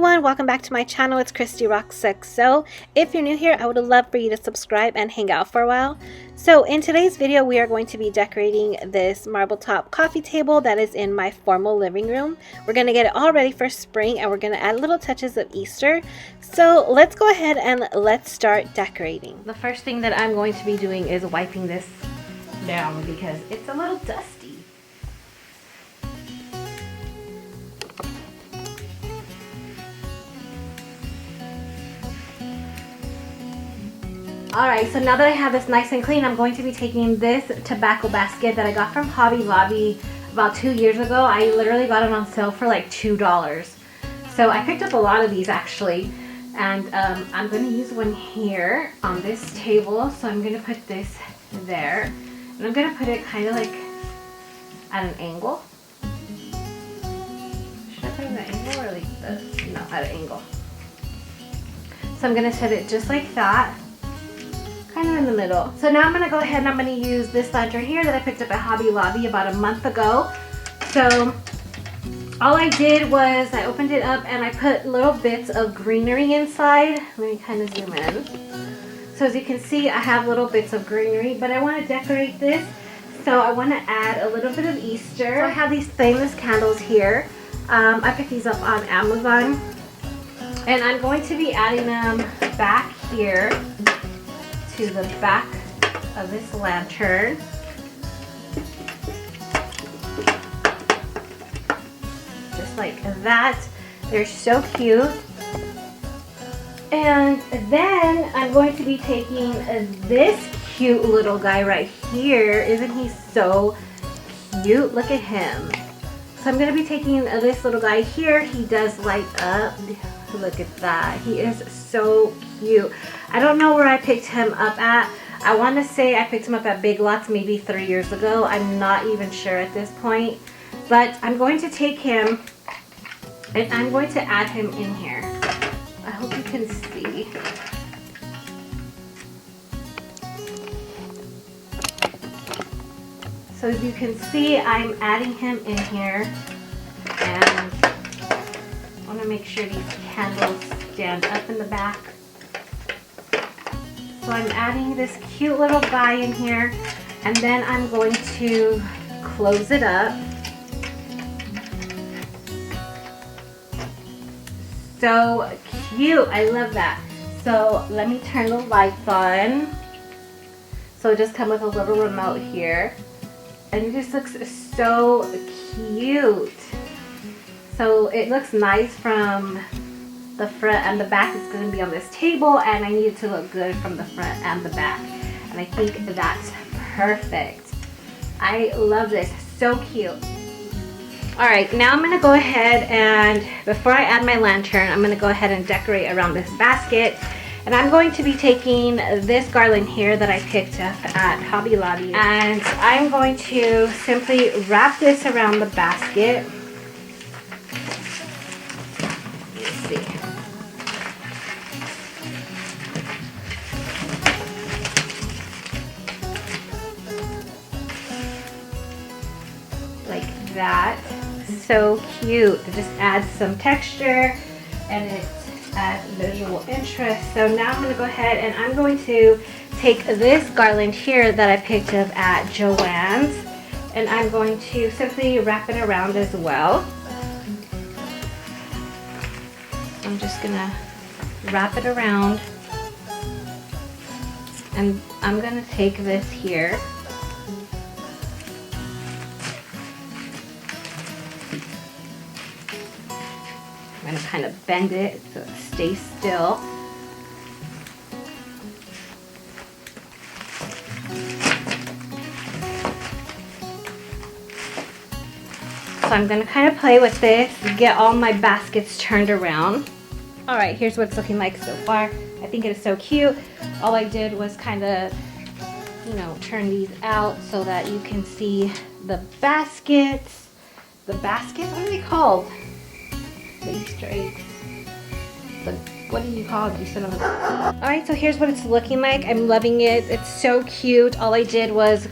everyone, welcome back to my channel. It's ChristyRocksXO. If you're new here, I would love for you to subscribe and hang out for a while. So in today's video, we are going to be decorating this marble top coffee table that is in my formal living room. We're going to get it all ready for spring, and we're going to add little touches of Easter. So let's go ahead and let's start decorating. The first thing that I'm going to be doing is wiping this down because it's a little dusty. Alright, so now that I have this nice and clean, I'm going to be taking this tobacco basket that I got from Hobby Lobby about 2 years ago. I literally got it on sale for like $2. So I picked up a lot of these actually, and I'm going to use one here on this table. So I'm going to put this there, and I'm going to put it kind of like at an angle. Should I put it at an angle or like this? No, at an angle. So I'm going to set it just like that. Kind of in the middle. So now I'm going to go ahead and I'm going to use this lantern here that I picked up at Hobby Lobby about a month ago. So all I did was I opened it up and I put little bits of greenery inside. Let me kind of zoom in. So as you can see, I have little bits of greenery, but I want to decorate this. So I want to add a little bit of Easter. So I have these famous candles here. I picked these up on Amazon. And I'm going to be adding them back here to the back of this lantern. Just like that. They're so cute. And then I'm going to be taking this cute little guy right here. Isn't he so cute? Look at him. So I'm going to be taking this little guy here. He does light up. Look at that. He is so cute. I don't know where I picked him up at. I want to say I picked him up at Big Lots maybe 3 years ago. I'm not even sure at this point. But I'm going to take him and I'm going to add him in here. I hope you can see. So as you can see, I'm adding him in here, and I want to make sure these candles stand up in the back. So I'm adding this cute little guy in here, and then I'm going to close it up. So cute, I love that. So let me turn the lights on. So it just comes with a little remote here. And it just looks so cute. So it looks nice from the front and the back. Is going to be on this table, and I need it to look good from the front and the back. And I think that's perfect. I love this. So cute. Alright, now I'm going to go ahead and before I add my lantern, I'm going to go ahead and decorate around this basket. And I'm going to be taking this garland here that I picked up at Hobby Lobby, and I'm going to simply wrap this around the basket. Let's see. Like that. So cute. It just adds some texture and it adds visual interest. So now I'm going to go ahead and I'm going to take this garland here that I picked up at Joann's, and I'm going to simply wrap it around as well. I'm just going to wrap it around, and I'm going to take this here. I'm going to kind of bend it so it stays still. So I'm going to kind of play with this, get all my baskets turned around. Alright, here's what it's looking like so far. I think it is so cute. All I did was kind of, turn these out so that you can see the baskets. The baskets? What are they called? The Easter eggs. What do you call it? You said on the... Alright, so here's what it's looking like. I'm loving it. It's so cute. All I did was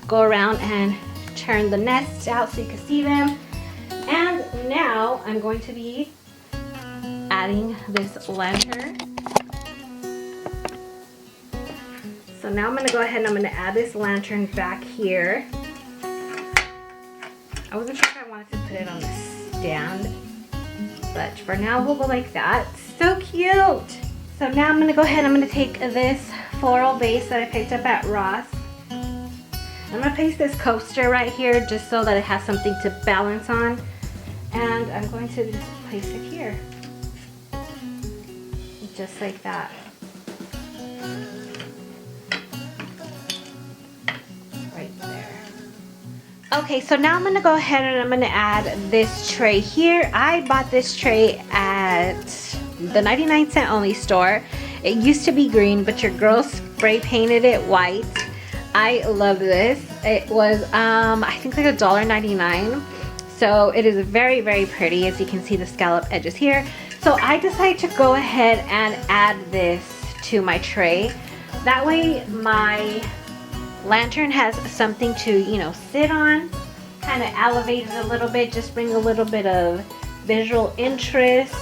go around and turn the nests out so you can see them. And now I'm going to be adding this lantern. So now I'm going to go ahead and I'm going to add this lantern back here. I wasn't sure if I wanted to put it on the stand, but for now we'll go like that. So cute! So now I'm going to go ahead and I'm going to take this floral vase that I picked up at Ross. I'm going to place this coaster right here just so that it has something to balance on. And I'm going to just place it here. Just like that. Right there. Okay, so now I'm going to go ahead and I'm going to add this tray here. I bought this tray at the 99-cent only store. It used to be green, but your girl spray painted it white. I love this. It was I think like $1.99. So it is very, very pretty. As you can see, the scallop edges here. So I decided to go ahead and add this to my tray. That way my lantern has something to, you know, sit on. Kind of elevate it a little bit. Just bring a little bit of visual interest.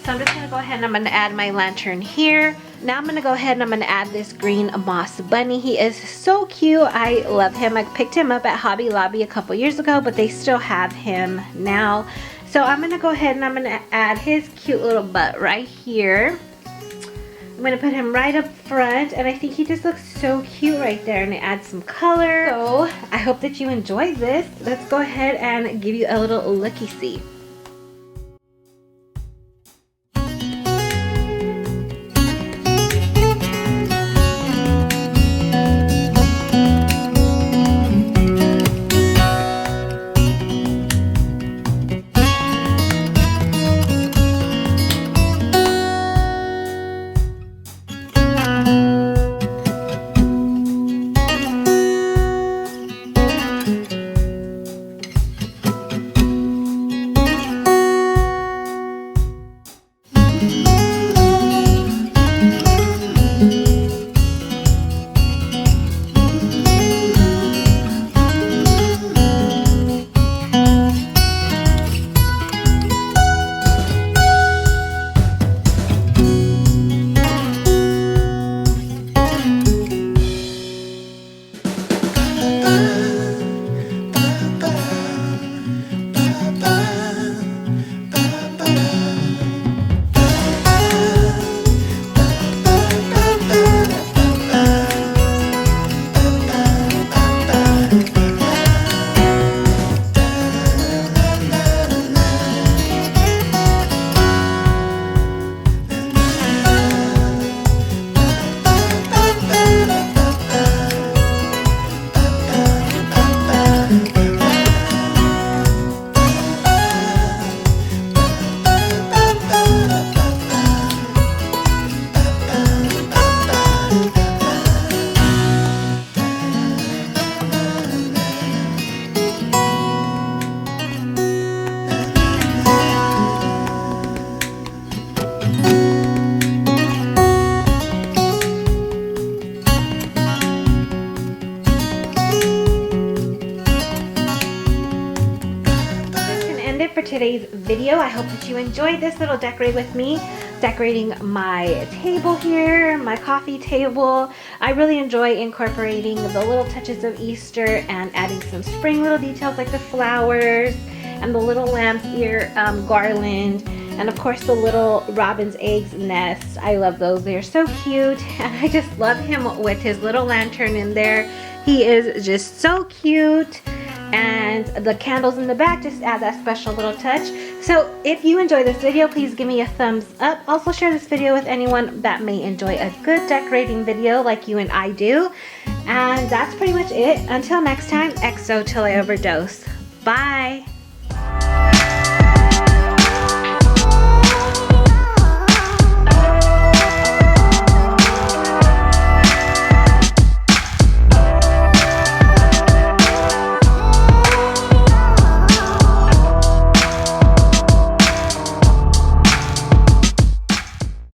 So I'm just going to go ahead and I'm going to add my lantern here. Now I'm going to go ahead and I'm going to add this green moss bunny. He is so cute. I love him. I picked him up at Hobby Lobby a couple years ago, but they still have him now. So I'm going to go ahead and I'm going to add his cute little butt right here. I'm going to put him right up front, and I think he just looks so cute right there, and it adds some color. So I hope that you enjoyed this. Let's go ahead and give you a little looky-see. For today's video. I hope that you enjoyed this little decorate with me, decorating my table here, my coffee table. I really enjoy incorporating the little touches of Easter and adding some spring little details like the flowers and the little lamb's ear garland, and of course the little robin's eggs nests. I love those. They're so cute, and I just love him with his little lantern in there. He is just so cute. And the candles in the back just add that special little touch. So if you enjoyed this video, please give me a thumbs up. Also share this video with anyone that may enjoy a good decorating video like you and I do. And that's pretty much it. Until next time, XO till I overdose. Bye.